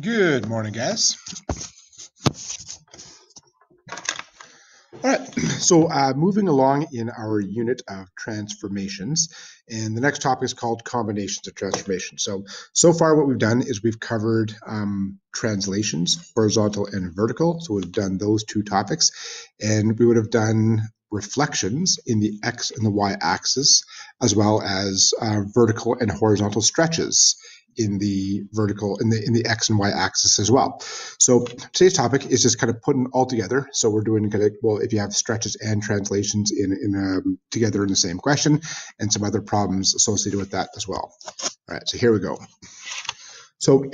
Good morning, guys. All right, so moving along in our unit of transformations, and the next topic is called combinations of transformations. So far what we've done is we've covered translations, horizontal and vertical, so we've done those two topics, and we would have done reflections in the X and the Y axis, as well as vertical and horizontal stretches in the vertical in the X and Y axis as well. So today's topic is just kind of putting all together. So we're doing kind of, well, if you have stretches and translations together in the same question, and some other problems associated with that as well. All right, so here we go. So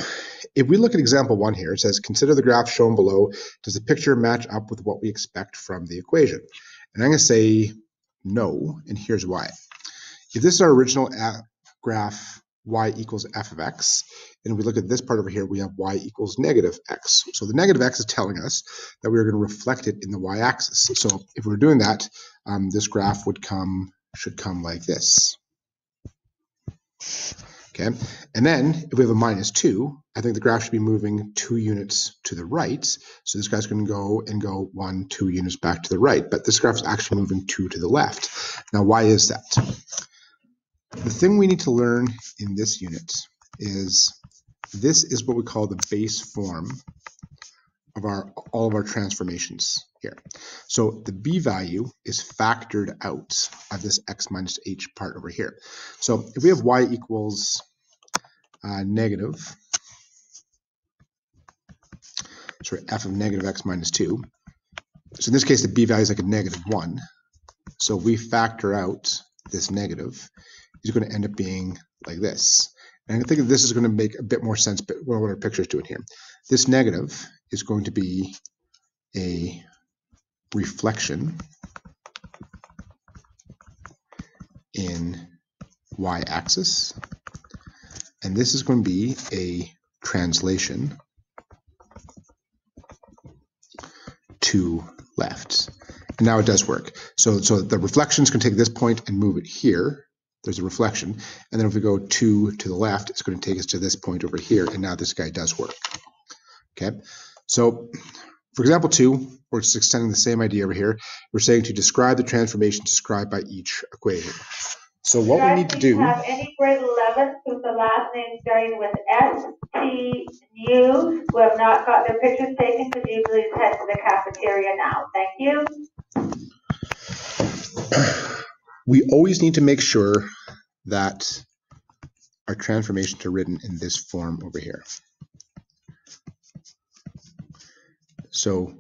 if we look at example 1 here, it says, consider the graph shown below. Does the picture match up with what we expect from the equation? And I'm going to say no, and here's why. If this is our original graph, y equals f of x, and we look at this part over here, we have y equals negative x. So the negative x is telling us that we're going to reflect it in the y-axis. So if we're doing that, this graph should come like this. Okay, and then if we have a minus 2, I think the graph should be moving 2 units to the right. So this guy's going to go 1, 2 units back to the right, but this graph is actually moving 2 to the left. Now, why is that? The thing we need to learn in this unit is this is what we call the base form of all of our transformations here. So the b value is factored out of this x minus h part over here. So if we have y equals f of negative x minus 2, so in this case the b value is like a negative 1. So we factor out this negative, is going to end up being like this. And I think this is going to make a bit more sense, but what our picture is doing here. This negative is going to be a reflection in y-axis, and this is going to be a translation to left. And now it does work. So the reflections can take this point and move it here. There's a reflection. And then if we go 2 to the left, it's going to take us to this point over here. And now this guy does work. Okay. So for example 2, we're just extending the same idea over here. We're saying to describe the transformation described by each equation. So what we need to do. Have any grade 11 with the last name starting with S-T-U who have not got their pictures taken, could you please head to the cafeteria now? Thank you. We always need to make sure that our transformations are written in this form over here. So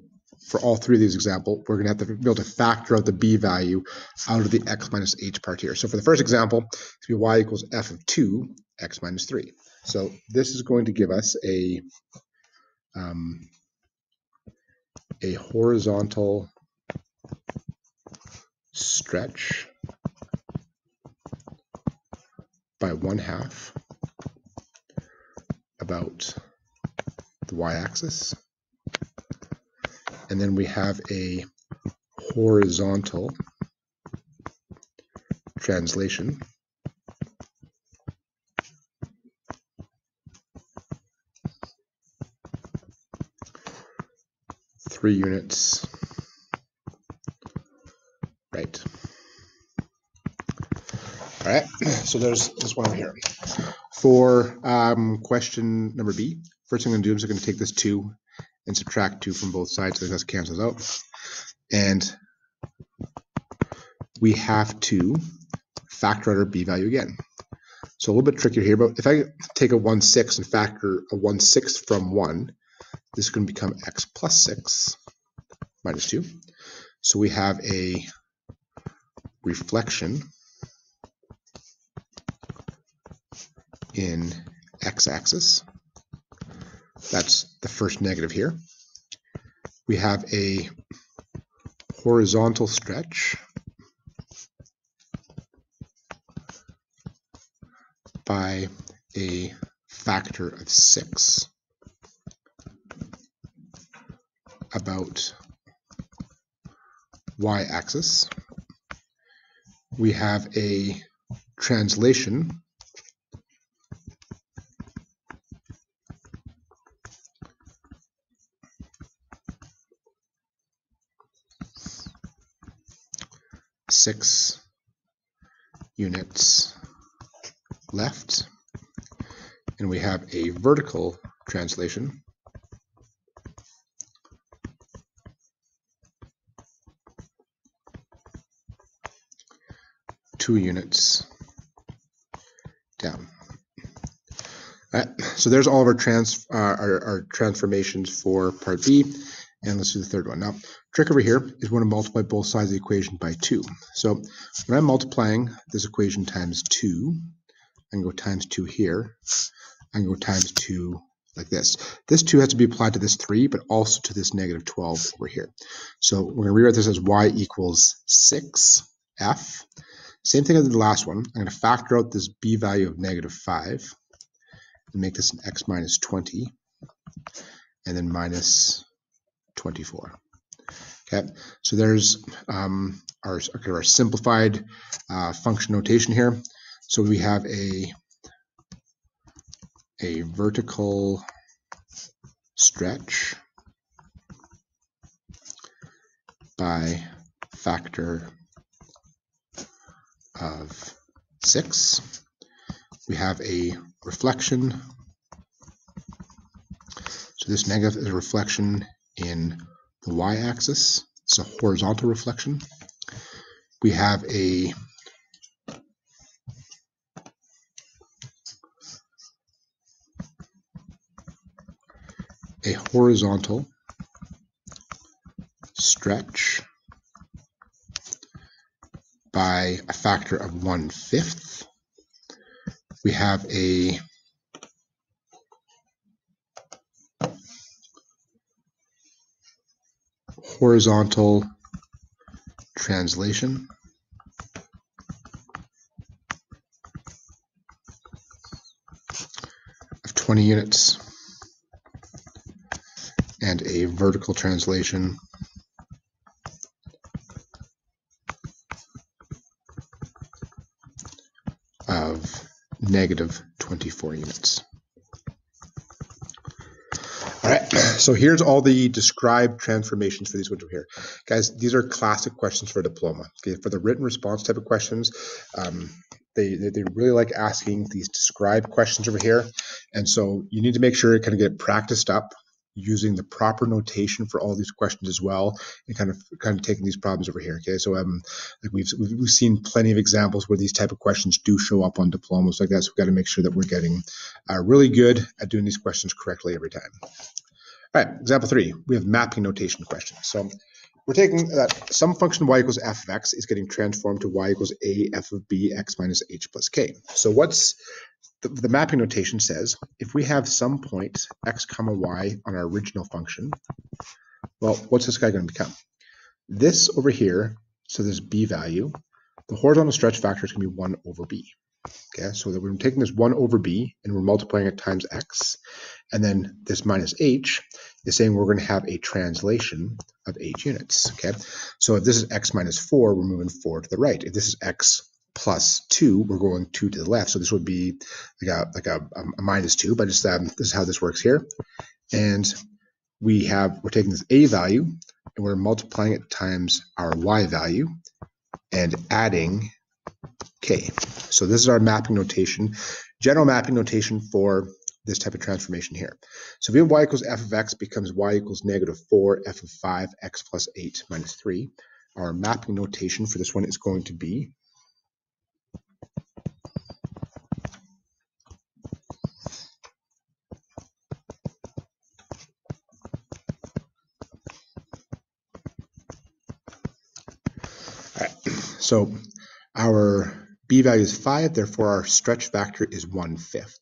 for all 3 of these examples, we're going to have to be able to factor out the b value out of the x minus h part here. So for the first example, it's going to be y equals f of 2, x minus 3. So this is going to give us a horizontal stretch by 1/2 about the y-axis. And then we have a horizontal translation three units right. All right, so there's this one over here. For question number B, first thing I'm going to do is I'm going to take this 2 and subtract 2 from both sides, so that cancels out. And we have to factor out our b value again. So a little bit trickier here, but if I take a 1/6 and factor a 1/6 from 1, this is going to become x plus 6 minus 2. So we have a reflection in x-axis. That's the first negative here. We have a horizontal stretch by a factor of 6 about y-axis. We have a translation 6 units left, and we have a vertical translation two units down. All right, so there's all of our transformations for part B, and let's do the third one. Now, trick over here is we want to multiply both sides of the equation by 2. So when I'm multiplying this equation times 2, I can go times 2 here. I can go times 2 like this. This 2 has to be applied to this 3, but also to this negative 12 over here. So we're going to rewrite this as y equals 6f. Same thing as the last one. I'm going to factor out this b value of negative 5 and make this an x minus 20 and then minus 24. Okay, so there's our simplified function notation here. So we have a vertical stretch by factor of 6. We have a reflection. So this negative is a reflection in the y-axis. It's a horizontal reflection. We have a horizontal stretch by a factor of 1/5. We have a horizontal translation of 20 units and a vertical translation of negative 24 units. All right, so here's all the described transformations for these ones over here. Guys, these are classic questions for diploma. Okay, for the written response type of questions, they really like asking these described questions over here. And so you need to make sure you kind of get practiced up using the proper notation for all these questions as well, and kind of taking these problems over here. Okay, so like we've seen plenty of examples where these type of questions do show up on diplomas like that. So we've got to make sure that we're getting really good at doing these questions correctly every time. All right, example 3, we have mapping notation questions. So we're taking that some function y equals f of x is getting transformed to y equals a f of b x minus h plus k. So what's the mapping notation says, if we have some point x comma y on our original function, well, what's this guy going to become? This over here, so this b value, the horizontal stretch factor is going to be 1 over b. Okay, so that we're taking this 1 over b and we're multiplying it times x, and then this minus h is saying we're going to have a translation of h units. Okay, so if this is x minus 4, we're moving 4 to the right. If this is x plus 2, we're going 2 to the left. So this would be like a minus 2, but just this is how this works here. And we're taking this a value and we're multiplying it times our y value and adding k. So this is our mapping notation, general mapping notation for this type of transformation here. So if we have y equals f of x becomes y equals negative 4 f of 5 x plus 8 minus 3. Our mapping notation for this one is going to be so our b value is 5, therefore our stretch factor is 1/5.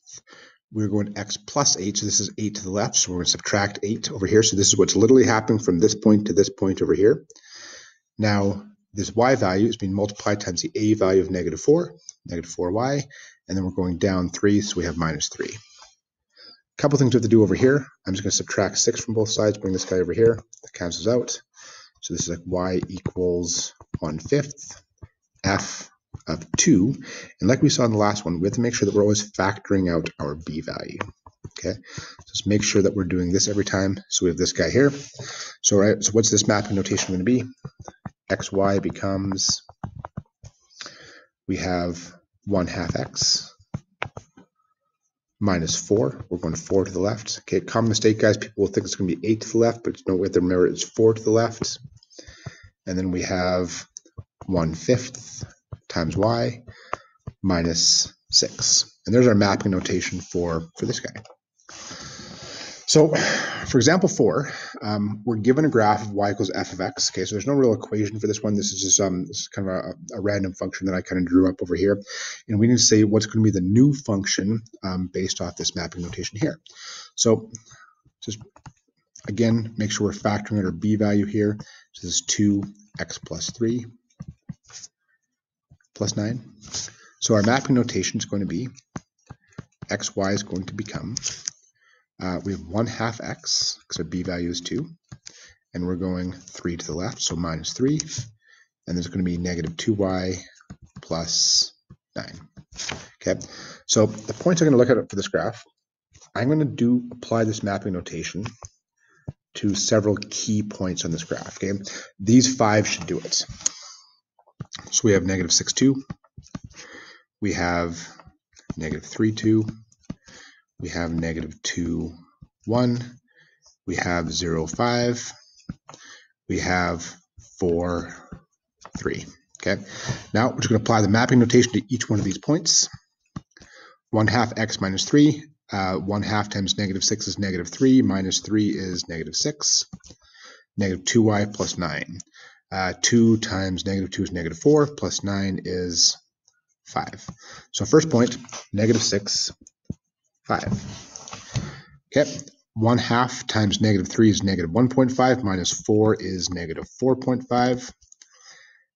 We're going x plus 8, so this is 8 to the left, so we're going to subtract 8 over here. So this is what's literally happening from this point to this point over here. Now, this y value is being multiplied times the a value of negative 4, negative 4y, and then we're going down 3, so we have minus 3. A couple things we have to do over here. I'm just going to subtract 6 from both sides, bring this guy over here. That cancels out. So this is like y equals 1/5 f of 2. And like we saw in the last one, we have to make sure that we're always factoring out our b value. Okay, just make sure that we're doing this every time. So we have this guy here. So what's this mapping notation going to be? xy becomes we have 1/2 x minus 4. We're going 4 to the left. Okay, common mistake, guys. People will think it's going to be 8 to the left, but no way to remember it's 4 to the left. And then we have 1/5 times y minus 6. And there's our mapping notation for this guy. So for example 4, we're given a graph of y equals f of x. Okay, so there's no real equation for this one. This is just this is kind of a random function that I kind of drew up over here. And we need to say what's going to be the new function based off this mapping notation here. So just, again, make sure we're factoring out our b value here. So this is 2x plus 3 plus 9. So our mapping notation is going to be xy is going to become, we have 1/2 x, because our b value is 2, and we're going 3 to the left, so minus 3, and there's going to be negative 2y plus 9. Okay, so the points I'm going to look at for this graph, I'm going to apply this mapping notation to several key points on this graph. Okay, these 5 should do it. So we have negative 6, 2. We have negative 3, 2. We have negative 2, 1. We have 0, 5. We have 4, 3. Okay. Now we're just going to apply the mapping notation to each one of these points. 1/2 x minus 3. 1/2 times negative 6 is negative 3. Minus 3 is negative 6. Negative 2y plus 9. 2 times negative 2 is negative 4. Plus 9 is 5. So first point, negative 6, 5. Okay. 1/2 times negative 3 is negative 1.5. Minus 4 is negative 4.5.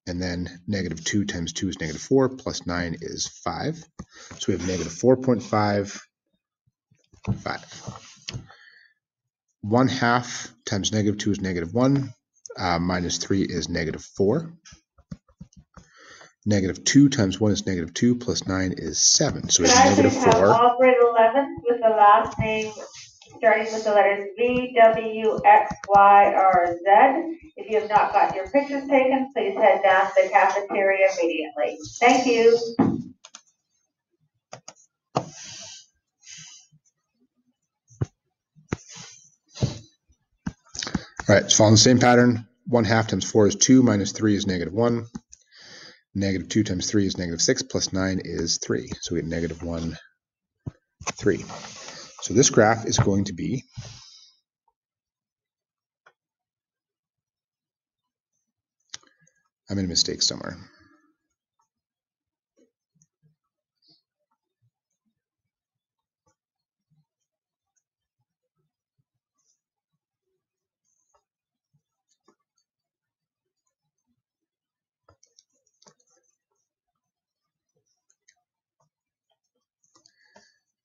And then negative 2 times 2 is negative 4. Plus 9 is 5. So we have negative 4.5, 5. 1/2 times negative 2 is negative 1. Minus 3 is negative 4. Negative 2 times 1 is negative 2. Plus 9 is 7. So we have negative 4. All grade 11 with the last name starting with the letters V, W, X, Y, or Z. If you have not got your pictures taken, please head down to the cafeteria immediately. Thank you. All right, it's following the same pattern. 1/2 times 4 is 2, minus 3 is negative 1. Negative 2 times 3 is negative 6, plus 9 is 3. So we get negative 1, 3. So this graph is going to be I made a mistake somewhere.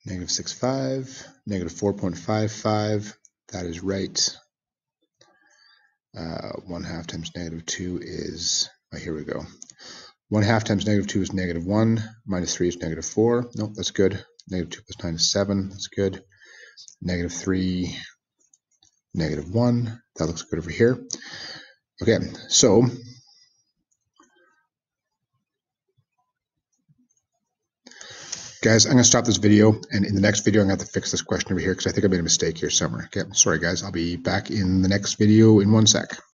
Negative 6, 5, negative 4.55. That is right. 1/2 times negative 2 is, here we go. 1/2 times negative 2 is negative 1. Minus 3 is negative 4. Nope, that's good. Negative 2 plus 9 is 7. That's good. Negative 3, negative 1. That looks good over here. Okay, so guys, I'm going to stop this video, and in the next video, I'm going to have to fix this question over here because I think I made a mistake here somewhere. Okay, sorry guys, I'll be back in the next video in 1 sec.